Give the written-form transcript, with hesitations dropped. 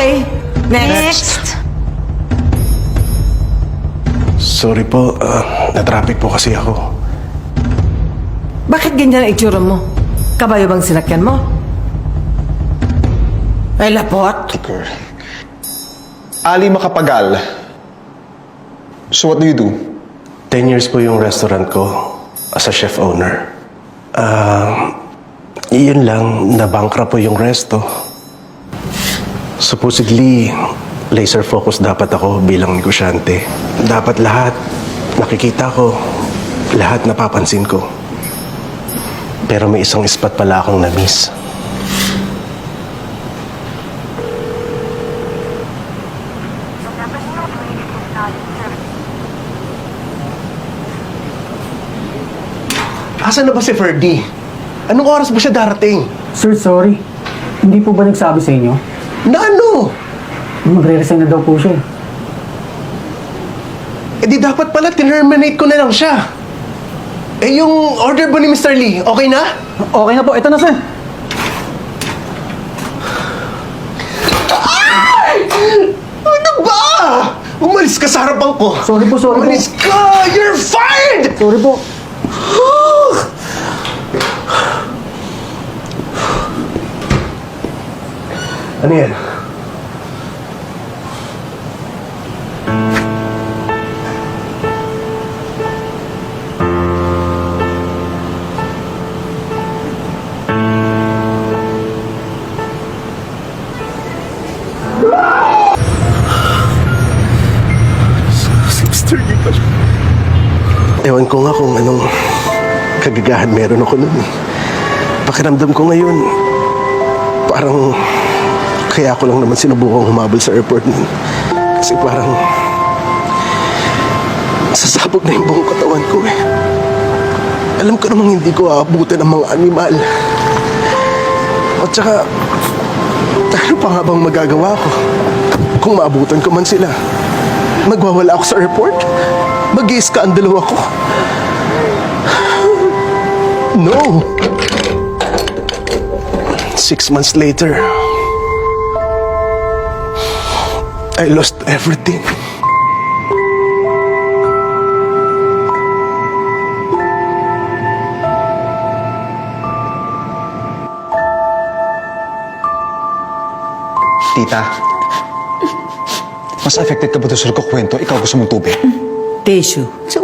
Okay, next. Sorry po, na-traffic po kasi ako. Bakit ganyan ang itsura mo? Kabayo bang sinakyan mo? Ay, lapot. Girl. Ali Makapagal. So what do you do? 10 years po yung restaurant ko as a chef owner. Yun lang, nabankrupt po yung resto. Supposedly, laser focus dapat ako bilang negosyante. Dapat lahat nakikita ko, lahat napapansin ko. Pero may isang spot pala akong na-miss. Asan na ba si Ferdy? Anong oras ba siya darating? Sir, sorry. Hindi po ba nagsabi sa inyo? Na ano? Magre-resign na daw po siya. Eh di dapat pala terminate ko na lang siya. Eh yung order ba ni Mr. Lee, okay na? Okay na po. Ito na, sir. Ano ba? Umalis ka sa harapan ko. Sorry po, sorry po. Umalis ka! You're fired! Sorry po. Ano yan? Si Mr. Lee pala. Ewan ko nga kung anong kagagahan meron ako nun eh. Pakiramdam ko ngayon, parang kaya ako lang naman sinubukang humabol sa airport nun. Kasi parang sasabog na yung buong katawan ko eh. Alam ko namang hindi ko aabutan ng mga animal. At saka, ano pa nga bang magagawa ko? Kung maabutan ko man sila, magwawala ako sa airport? Mag-i-skandalo ako? No! 6 months later, I lost everything. Tita, mas affected ka ba doon sa nagkukwento? Ikaw gusto mong tubig? Tissue. Sa